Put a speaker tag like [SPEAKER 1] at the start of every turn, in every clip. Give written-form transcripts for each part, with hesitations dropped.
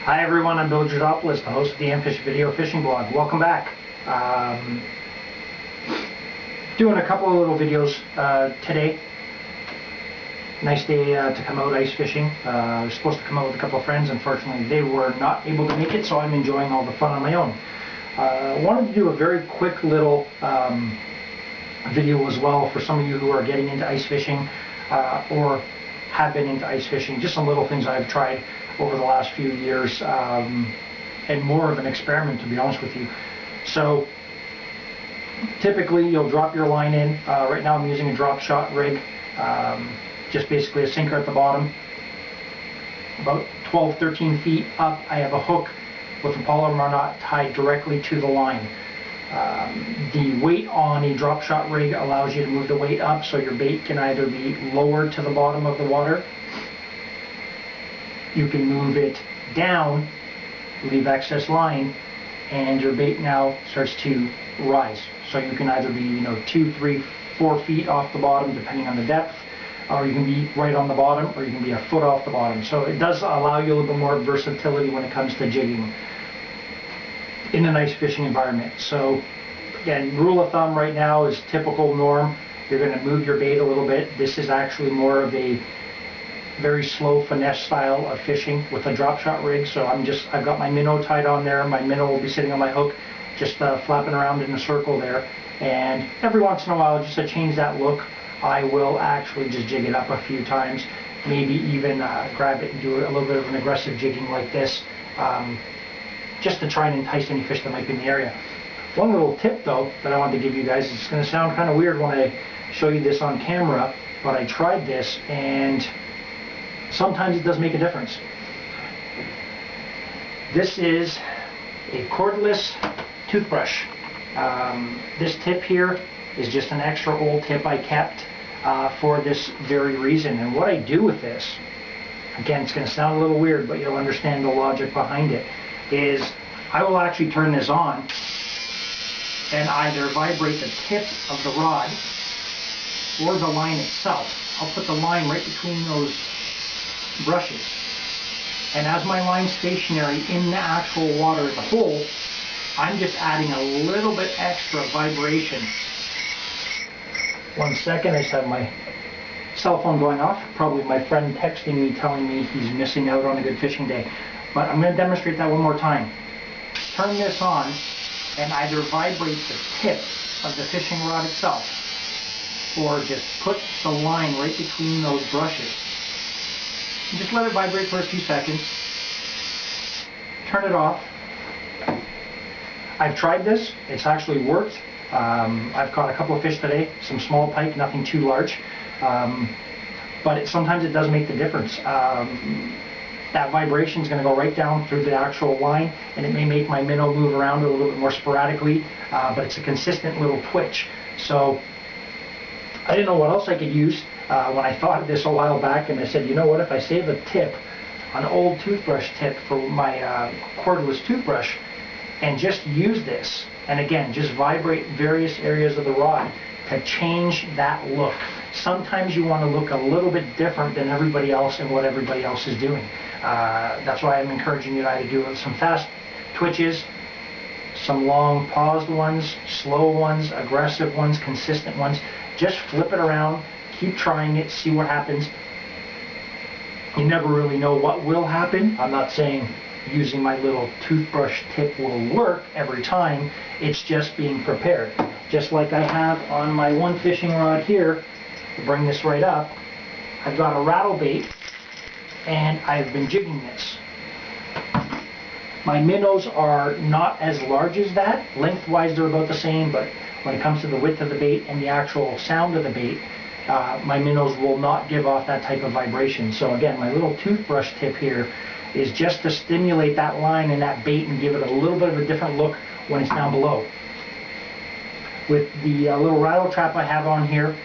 [SPEAKER 1] Hi everyone, I'm Georgopoulos, the host of the AMFisH video fishing blog. Welcome back. Doing a couple of little videos today. Nice day to come out ice fishing. I was supposed to come out with a couple of friends. Unfortunately, they were not able to make it, so I'm enjoying all the fun on my own. I wanted to do a very quick little video as well for some of you who are getting into ice fishing or have been into ice fishing. Just some little things I've tried over the last few years, and more of an experiment, to be honest with you. So typically you'll drop your line in. Right now I'm using a drop shot rig, just basically a sinker at the bottom. About 12-13 feet up, I have a hook with a polymer knot tied directly to the line. The weight on a drop shot rig allows you to move the weight up, so your bait can either be lowered to the bottom of the water, you can move it down, leave excess line, and your bait now starts to rise. So you can either be 2, 3, 4 feet off the bottom depending on the depth, or you can be right on the bottom, or you can be a foot off the bottom. So it does allow you a little bit more versatility when it comes to jigging in a nice fishing environment. So again, rule of thumb right now is typical norm. You're going to move your bait a little bit. This is actually more of a very slow finesse style of fishing with a drop shot rig. So I've got my minnow tied on there. My minnow will be sitting on my hook, just flapping around in a circle there. And every once in a while, just to change that look, I will actually just jig it up a few times, maybe even grab it and do a little bit of an aggressive jigging like this, just to try and entice any fish that might be in the area. One little tip though that I wanted to give you guys, it's going to sound kind of weird when I show you this on camera, but I tried this and sometimes it does make a difference. This is a cordless toothbrush. This tip here is just an extra old tip I kept for this very reason. And what I do with this, again, it's going to sound a little weird, but you'll understand the logic behind it, is I will actually turn this on and either vibrate the tip of the rod or the line itself. I'll put the line right between those brushes, and as my line's stationary in the actual water as a whole, I'm just adding a little bit extra vibration. 1 second, I just have my cell phone going off, probably my friend texting me telling me he's missing out on a good fishing day. But I'm going to demonstrate that one more time. Turn this on and either vibrate the tip of the fishing rod itself or just put the line right between those brushes. And just let it vibrate for a few seconds. Turn it off. I've tried this. It's actually worked. I've caught a couple of fish today, some small pike, nothing too large. But sometimes it does make the difference. That vibration is going to go right down through the actual line, and it may make my minnow move around a little bit more sporadically, but it's a consistent little twitch. So I didn't know what else I could use when I thought of this a while back, and I said, you know what, if I save a tip, an old toothbrush tip for my cordless toothbrush, and just use this, and again, just vibrate various areas of the rod to change that look. Sometimes you want to look a little bit different than everybody else and what everybody else is doing. That's why I'm encouraging you to either do some fast twitches, some long paused ones, slow ones, aggressive ones, consistent ones. Just flip it around, keep trying it, see what happens. You never really know what will happen. I'm not saying using my little toothbrush tip will work every time. It's just being prepared. Just like I have on my one fishing rod here, to bring this right up, I've got a rattle bait and I've been jigging this. My minnows are not as large as that. Lengthwise they're about the same, but when it comes to the width of the bait and the actual sound of the bait, my minnows will not give off that type of vibration. So again, my little toothbrush tip here is just to stimulate that line and that bait and give it a little bit of a different look when it's down below. With the little rattle trap I have on here,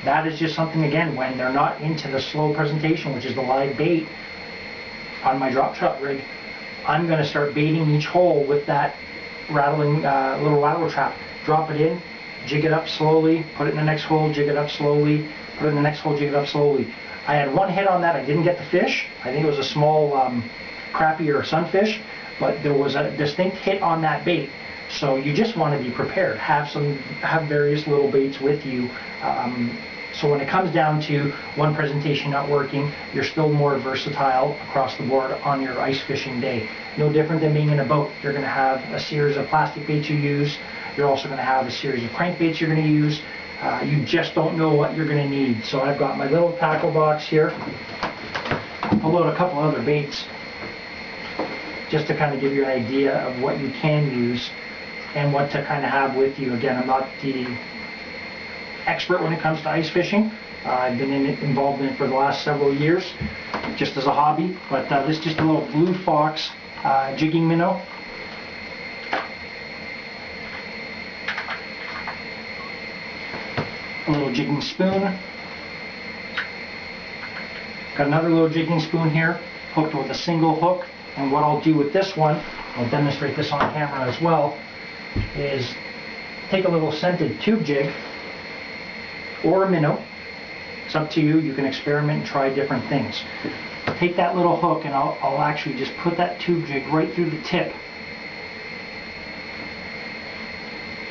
[SPEAKER 1] that is just something, again, when they're not into the slow presentation, which is the live bait on my drop shot rig, I'm going to start baiting each hole with that rattling little rattle trap. Drop it in, jig it up slowly, put it in the next hole, jig it up slowly, put it in the next hole, jig it up slowly. I had one hit on that. I didn't get the fish. I think it was a small crappier sunfish, but there was a distinct hit on that bait. So you just want to be prepared. Have various little baits with you. So when it comes down to one presentation not working, you're still more versatile across the board on your ice fishing day. No different than being in a boat. You're going to have a series of plastic baits you use. You're also going to have a series of crankbaits you're going to use. You just don't know what you're going to need. So I've got my little tackle box here. I'll load a couple other baits just to kind of give you an idea of what you can use and what to kind of have with you. Again, I'm not the expert when it comes to ice fishing. I've been involved in it for the last several years, just as a hobby. But this is just a little Blue Fox jigging minnow. A little jigging spoon. Got another little jigging spoon here, hooked with a single hook. And what I'll do with this one, I'll demonstrate this on camera as well, is take a little scented tube jig or a minnow. It's up to you. You can experiment and try different things. Take that little hook and I'll actually just put that tube jig right through the tip.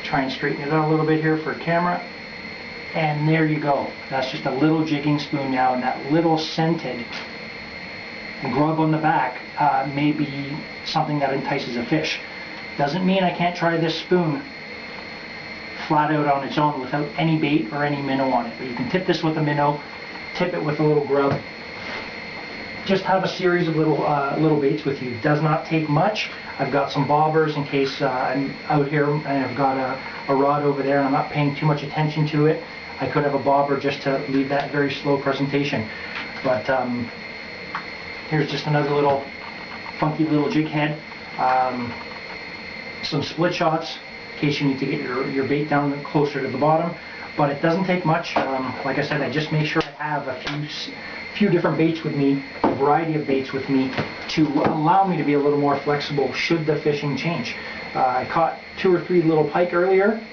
[SPEAKER 1] Try and straighten it out a little bit here for camera. And there you go. That's just a little jigging spoon now, and that little scented grub on the back may be something that entices a fish. Doesn't mean I can't try this spoon flat out on its own without any bait or any minnow on it. But you can tip this with a minnow, tip it with a little grub. Just have a series of little baits with you. It does not take much. I've got some bobbers in case I'm out here and I've got a rod over there and I'm not paying too much attention to it. I could have a bobber just to leave that very slow presentation. But here's just another little funky little jig head. Some split shots in case you need to get your bait down closer to the bottom. But it doesn't take much. Like I said, I just make sure I have a few different baits with me, a variety of baits with me to allow me to be a little more flexible should the fishing change. I caught 2 or 3 little pike earlier,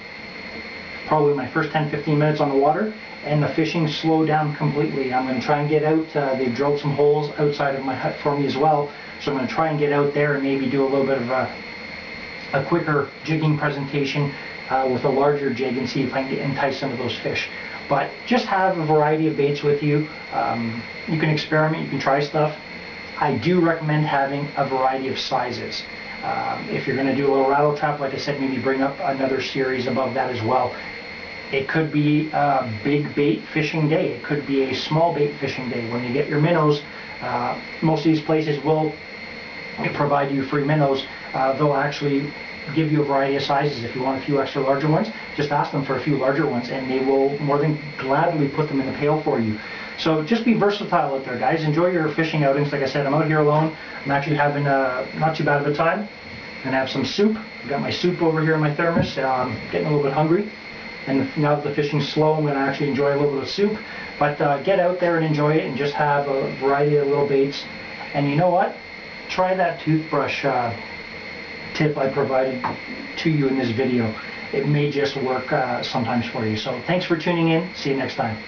[SPEAKER 1] probably my first 10-15 minutes on the water, and the fishing slowed down completely. I'm going to try and get out. They've drilled some holes outside of my hut for me as well, so I'm going to try and get out there and maybe do a little bit of a quicker jigging presentation with a larger jig and see if I can entice some of those fish. But just have a variety of baits with you. You can experiment, you can try stuff. I do recommend having a variety of sizes. If you're going to do a little rattle trap, like I said, maybe bring up another series above that as well. It could be a big bait fishing day. It could be a small bait fishing day. When you get your minnows, most of these places will provide you free minnows. They'll actually give you a variety of sizes. If you want a few extra larger ones, just ask them for a few larger ones and they will more than gladly put them in the pail for you. So just be versatile out there, guys. Enjoy your fishing outings. Like I said, I'm out here alone. I'm actually having not too bad of a time. I'm going to have some soup. I've got my soup over here in my thermos. I'm getting a little bit hungry. And now that the fishing's slow, I'm going to actually enjoy a little bit of soup. But get out there and enjoy it and just have a variety of little baits. And you know what? Try that toothbrush tip I provided to you in this video. It may just work sometimes for you. So thanks for tuning in. See you next time.